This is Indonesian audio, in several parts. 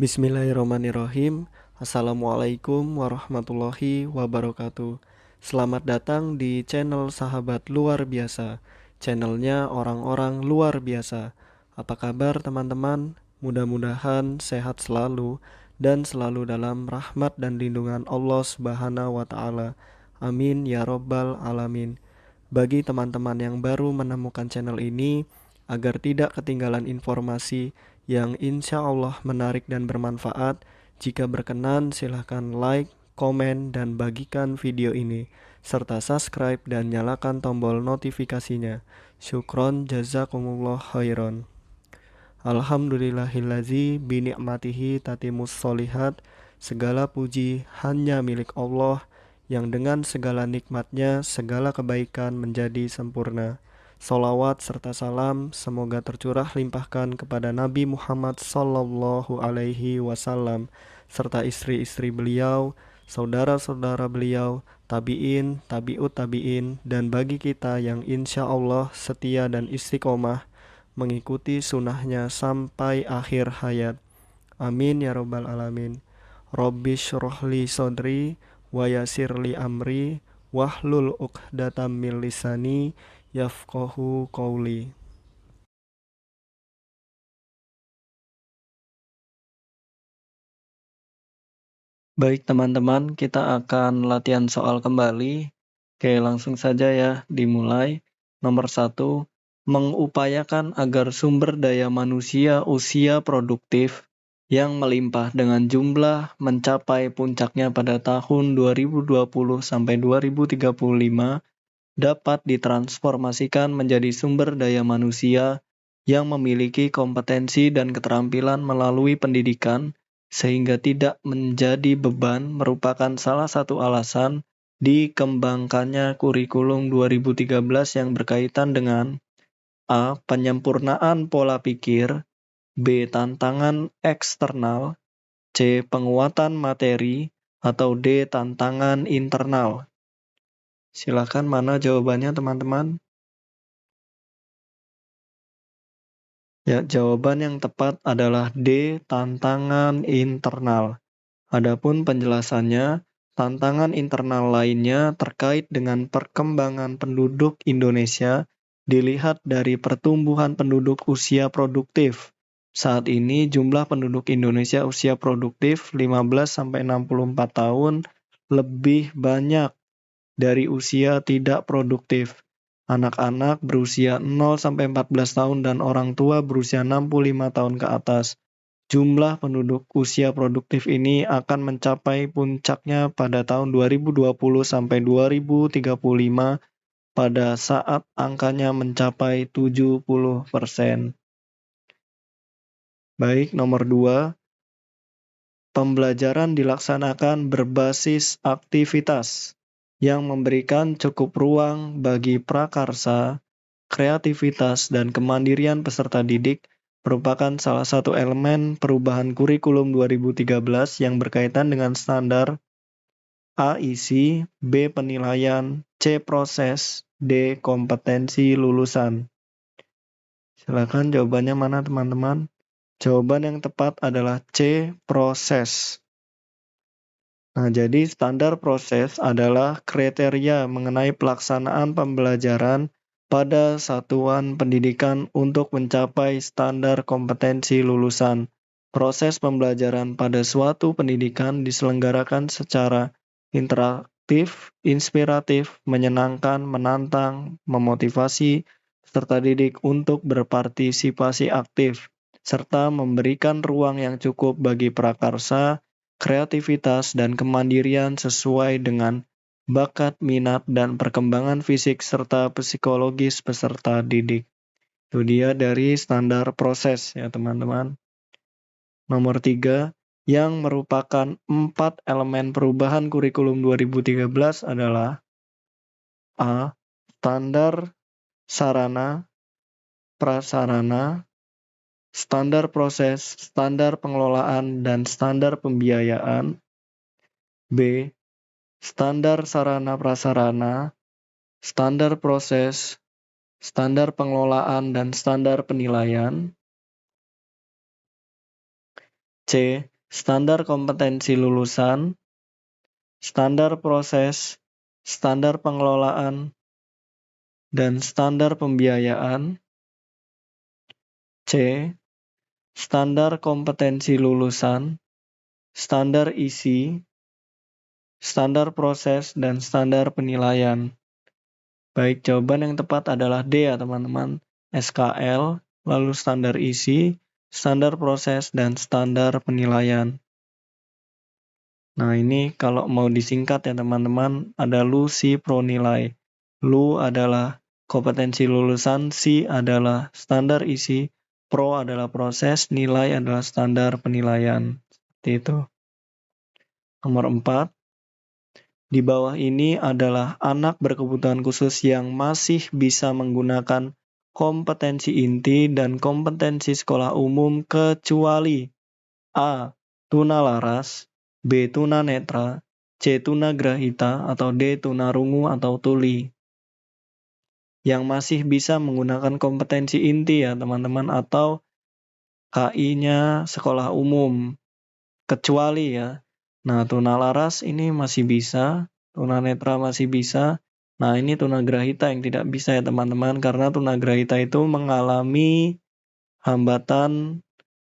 Bismillahirrahmanirrahim. Assalamualaikum warahmatullahi wabarakatuh. Selamat datang di channel Sahabat Luar Biasa. Channelnya orang-orang luar biasa. Apa kabar teman-teman? Mudah-mudahan sehat selalu dan selalu dalam rahmat dan lindungan Allah Subhanahu wa taala. Amin ya robbal alamin. Bagi teman-teman yang baru menemukan channel ini, agar tidak ketinggalan informasi yang insya Allah menarik dan bermanfaat, jika berkenan silahkan like, komen, dan bagikan video ini, serta subscribe dan nyalakan tombol notifikasinya. Syukron jazakumullah khairan. Alhamdulillahillazi bini'matihi tatimus solihat. Segala puji hanya milik Allah yang dengan segala nikmatnya segala kebaikan menjadi sempurna. Salawat serta salam semoga tercurah limpahkan kepada Nabi Muhammad sallallahu alaihi wasallam serta istri-istri beliau, saudara-saudara beliau, tabi'in, tabi'ut tabi'in, dan bagi kita yang insya Allah setia dan istiqomah mengikuti sunnahnya sampai akhir hayat. Amin ya robbal alamin. Rabbi syrohli sodri wa yasirli amri wahlul uqdatam min lisani yafqahu qawli. Baik teman-teman, kita akan latihan soal kembali. Oke, langsung saja ya, dimulai. Nomor 1, mengupayakan agar sumber daya manusia usia produktif yang melimpah dengan jumlah mencapai puncaknya pada tahun 2020 sampai 2035 dapat ditransformasikan menjadi sumber daya manusia yang memiliki kompetensi dan keterampilan melalui pendidikan, sehingga tidak menjadi beban merupakan salah satu alasan dikembangkannya kurikulum 2013 yang berkaitan dengan A. Penyempurnaan pola pikir, B. Tantangan eksternal, C. Penguatan materi, atau D. Tantangan internal. Silakan mana jawabannya teman-teman? Ya, jawaban yang tepat adalah D. Tantangan internal. Adapun penjelasannya, tantangan internal lainnya terkait dengan perkembangan penduduk Indonesia dilihat dari pertumbuhan penduduk usia produktif. Saat ini jumlah penduduk Indonesia usia produktif 15-64 tahun lebih banyak dari usia tidak produktif. Anak-anak berusia 0-14 tahun dan orang tua berusia 65 tahun ke atas. Jumlah penduduk usia produktif ini akan mencapai puncaknya pada tahun 2020 sampai 2035 pada saat angkanya mencapai 70%. Baik, nomor 2. Pembelajaran dilaksanakan berbasis aktivitas yang memberikan cukup ruang bagi prakarsa, kreativitas, dan kemandirian peserta didik merupakan salah satu elemen perubahan kurikulum 2013 yang berkaitan dengan standar A. Isi, B. Penilaian, C. Proses, D. Kompetensi lulusan. Silakan jawabannya mana teman-teman? Jawaban yang tepat adalah C. Proses. Nah, jadi standar proses adalah kriteria mengenai pelaksanaan pembelajaran pada satuan pendidikan untuk mencapai standar kompetensi lulusan. Proses pembelajaran pada suatu pendidikan diselenggarakan secara interaktif, inspiratif, menyenangkan, menantang, memotivasi peserta didik untuk berpartisipasi aktif, serta memberikan ruang yang cukup bagi prakarsa, kreativitas, dan kemandirian sesuai dengan bakat, minat, dan perkembangan fisik serta psikologis peserta didik. Itu dia dari standar proses ya teman-teman. Nomor 3, yang merupakan 4 elemen perubahan kurikulum 2013 adalah A. Standar sarana, prasarana, standar proses, standar pengelolaan, dan standar pembiayaan. B. Standar sarana prasarana, standar proses, standar pengelolaan, dan standar penilaian. C. Standar kompetensi lulusan, standar proses, standar pengelolaan, dan standar pembiayaan. C. Standar kompetensi lulusan, standar isi, standar proses, dan standar penilaian. Baik, jawaban yang tepat adalah D ya teman-teman. SKL, lalu standar isi, standar proses, dan standar penilaian. Nah ini kalau mau disingkat ya teman-teman, ada LU, SI, Pro, Nilai. LU adalah kompetensi lulusan, SI adalah standar isi, Pro adalah proses, Nilai adalah standar penilaian. Seperti itu. Nomor 4. Di bawah ini adalah anak berkebutuhan khusus yang masih bisa menggunakan kompetensi inti dan kompetensi sekolah umum kecuali A. Tunalaras, B. Tunanetra, C. Tunagrahita, atau D. Tunarungu atau tuli. Yang masih bisa menggunakan kompetensi inti ya teman-teman, atau KI-nya sekolah umum kecuali ya. Nah, tunalaras ini masih bisa, tunanetra masih bisa. Nah, ini tunagrahita yang tidak bisa ya teman-teman, karena tunagrahita itu mengalami hambatan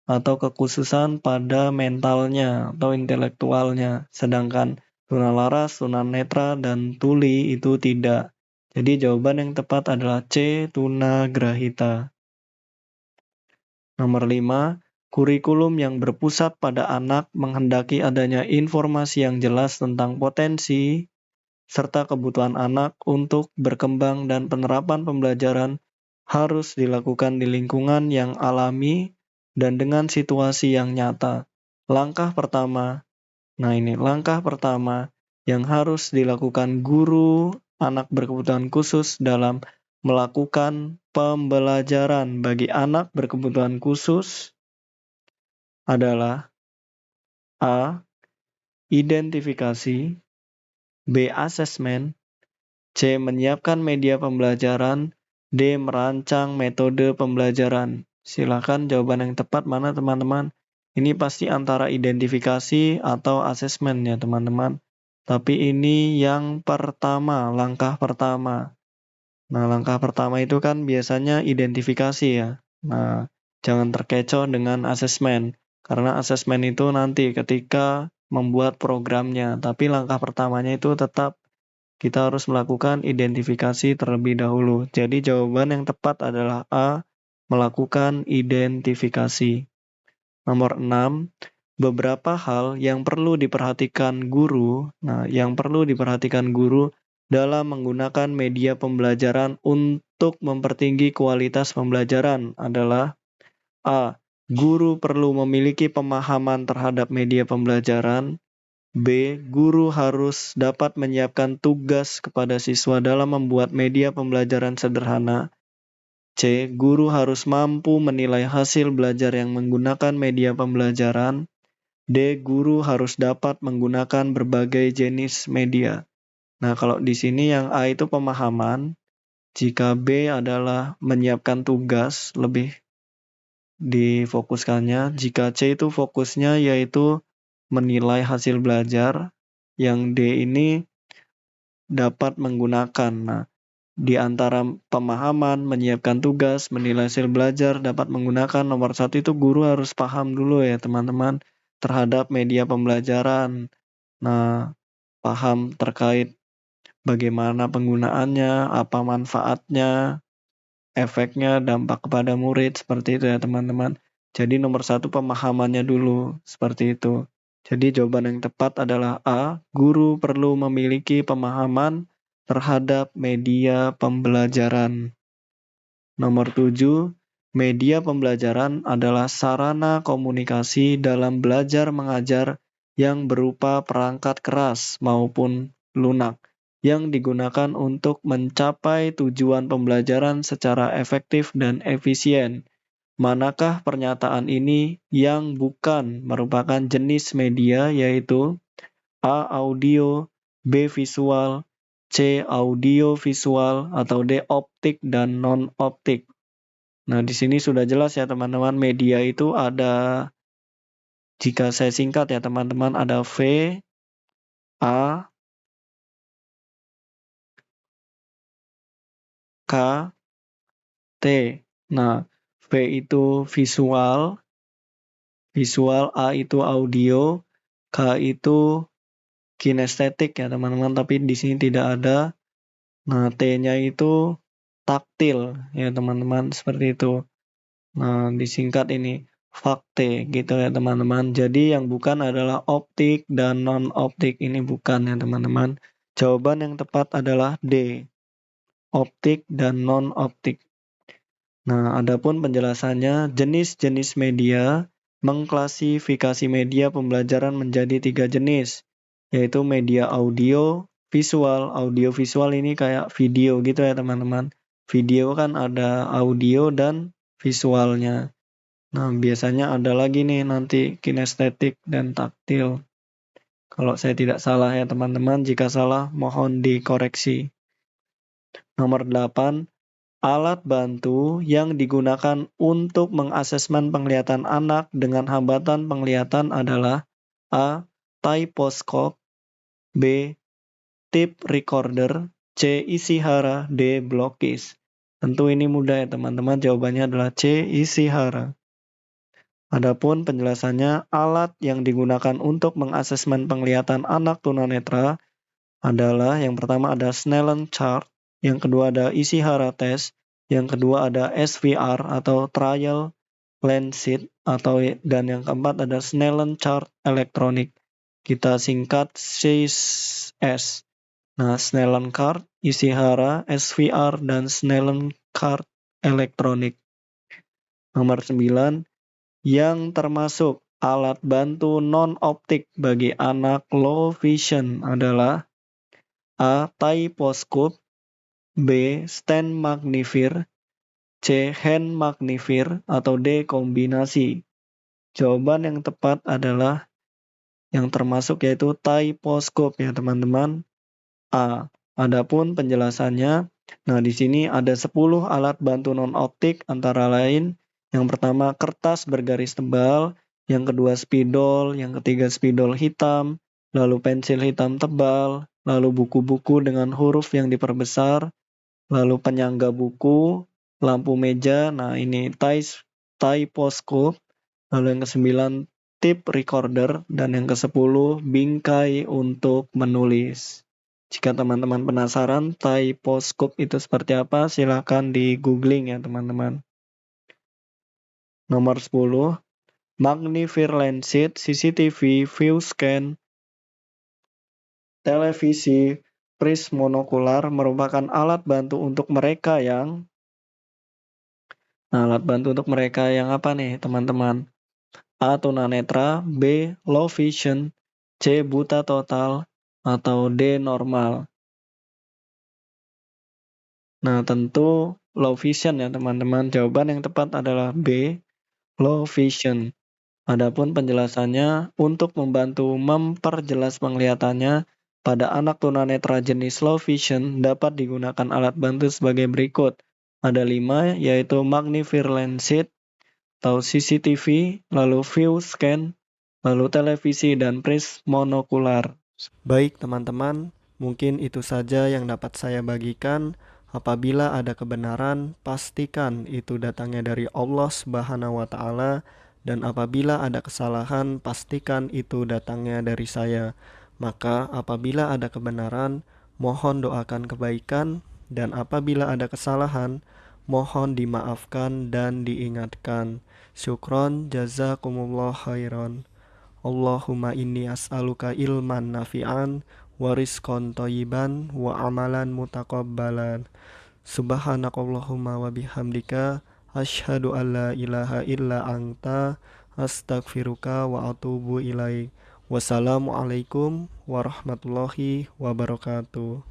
atau kekhususan pada mentalnya atau intelektualnya. Sedangkan tunalaras, tunanetra, dan tuli itu tidak. Jadi jawaban yang tepat adalah C, tunagrahita. Nomor 5. Kurikulum yang berpusat pada anak menghendaki adanya informasi yang jelas tentang potensi serta kebutuhan anak untuk berkembang dan penerapan pembelajaran harus dilakukan di lingkungan yang alami dan dengan situasi yang nyata. Langkah pertama yang harus dilakukan guru anak berkebutuhan khusus dalam melakukan pembelajaran bagi anak berkebutuhan khusus adalah A. Identifikasi, B. Asesmen, C. Menyiapkan media pembelajaran, D. Merancang metode pembelajaran. Silakan jawaban yang tepat mana teman-teman? Ini pasti antara identifikasi atau asesmen ya teman-teman. Tapi ini yang pertama, langkah pertama. Nah, langkah pertama itu kan biasanya identifikasi ya. Nah, jangan terkecoh dengan asesmen. Karena asesmen itu nanti ketika membuat programnya. Tapi langkah pertamanya itu tetap kita harus melakukan identifikasi terlebih dahulu. Jadi jawaban yang tepat adalah A, melakukan identifikasi. Nomor 6, beberapa hal yang perlu diperhatikan guru. Nah, yang perlu diperhatikan guru dalam menggunakan media pembelajaran untuk mempertinggi kualitas pembelajaran adalah A. Guru perlu memiliki pemahaman terhadap media pembelajaran. B. Guru harus dapat menyiapkan tugas kepada siswa dalam membuat media pembelajaran sederhana. C. Guru harus mampu menilai hasil belajar yang menggunakan media pembelajaran. D. Guru harus dapat menggunakan berbagai jenis media. Nah, kalau di sini yang A itu pemahaman, jika B adalah menyiapkan tugas, lebih difokuskannya. Jika C itu fokusnya yaitu menilai hasil belajar, yang D ini dapat menggunakan. Nah, di antara pemahaman, menyiapkan tugas, menilai hasil belajar, dapat menggunakan, nomor 1 itu guru harus paham dulu ya teman-teman terhadap media pembelajaran. Nah, paham terkait bagaimana penggunaannya, apa manfaatnya, efeknya, dampak kepada murid, seperti itu ya teman-teman. Jadi nomor 1 pemahamannya dulu, seperti itu. Jadi jawaban yang tepat adalah A, guru perlu memiliki pemahaman terhadap media pembelajaran. Nomor 7, media pembelajaran adalah sarana komunikasi dalam belajar mengajar yang berupa perangkat keras maupun lunak yang digunakan untuk mencapai tujuan pembelajaran secara efektif dan efisien. Manakah pernyataan ini yang bukan merupakan jenis media, yaitu A. Audio, B. Visual, C. Audio visual, atau D. Optik dan non-optik. Nah, di sini sudah jelas ya teman-teman, media itu ada Jika saya singkat ya teman-teman, ada V, A, K, T. Nah, V itu visual, A itu audio, K itu kinestetik ya teman-teman, tapi di sini tidak ada. Nah, T-nya itu taktil ya teman-teman, seperti itu. Nah, disingkat ini fakte gitu ya teman-teman. Jadi yang bukan adalah optik dan non-optik, ini bukan ya teman-teman. Jawaban yang tepat adalah D, optik dan non-optik. Nah, adapun penjelasannya, jenis-jenis media mengklasifikasi media pembelajaran menjadi 3 jenis, yaitu media audio, visual. Audio visual ini kayak video gitu ya teman-teman. Video kan ada audio dan visualnya. Nah, biasanya ada lagi nih nanti kinestetik dan taktil. Kalau saya tidak salah ya teman-teman, jika salah mohon dikoreksi. Nomor 8, alat bantu yang digunakan untuk mengasesmen penglihatan anak dengan hambatan penglihatan adalah A. Typoscope, B. Tape recorder, C. Ishihara, D. Blockis. Tentu ini mudah ya teman-teman, jawabannya adalah C. Ishihara. Adapun penjelasannya, alat yang digunakan untuk mengasesmen penglihatan anak tunanetra adalah yang pertama ada Snellen chart, yang kedua ada Ishihara test, yang kedua ada SVR atau trial lens sheet, dan yang keempat ada Snellen chart elektronik. Kita singkat SIS. Nah, Snellen chart, Ishihara, SVR, dan Snellen chart elektronik. Nomor 9, yang termasuk alat bantu non-optik bagi anak low vision adalah A. Typoscope, B. Stand magnifier, C. Hand magnifier, atau D. Kombinasi. Jawaban yang tepat adalah yang termasuk yaitu typoscope ya teman-teman. A. Adapun penjelasannya, nah di sini ada 10 alat bantu non-optik antara lain yang pertama kertas bergaris tebal, yang kedua spidol, yang ketiga spidol hitam, lalu pensil hitam tebal, lalu buku-buku dengan huruf yang diperbesar, lalu penyangga buku, lampu meja, nah ini typoscope, lalu yang ke-9 tape recorder, dan yang ke-10 bingkai untuk menulis. Jika teman-teman penasaran typoscope itu seperti apa, silakan di googling ya teman-teman. Nomor 10, magnifier lens sheet, CCTV, view scan, televisi, prism monokular merupakan alat bantu untuk mereka yang apa nih teman-teman? A. Tunanetra, B. Low vision, C. Buta total, atau D. Normal. Nah, tentu low vision ya teman-teman. Jawaban yang tepat adalah B. Low vision. Adapun penjelasannya, untuk membantu memperjelas penglihatannya pada anak tunanetra jenis low vision dapat digunakan alat bantu sebagai berikut. Ada 5, yaitu magnifier lens sheet, atau CCTV, lalu view scan, lalu televisi, dan prism monokular. Baik teman-teman, mungkin itu saja yang dapat saya bagikan. Apabila ada kebenaran, pastikan itu datangnya dari Allah Subhanahu wa Ta'ala, dan apabila ada kesalahan, pastikan itu datangnya dari saya. Maka, apabila ada kebenaran, mohon doakan kebaikan, dan apabila ada kesalahan, mohon dimaafkan dan diingatkan. Syukron, jazakumullah khairan. Allahumma inni as'aluka ilman nafi'an wa rizqan thayyiban wa amalan mutaqabbalan. Subhanakallahumma wa bihamdika asyhadu an la ilaha illa anta astaghfiruka wa atubu ilaik. Wassalamualaikum warahmatullahi wabarakatuh.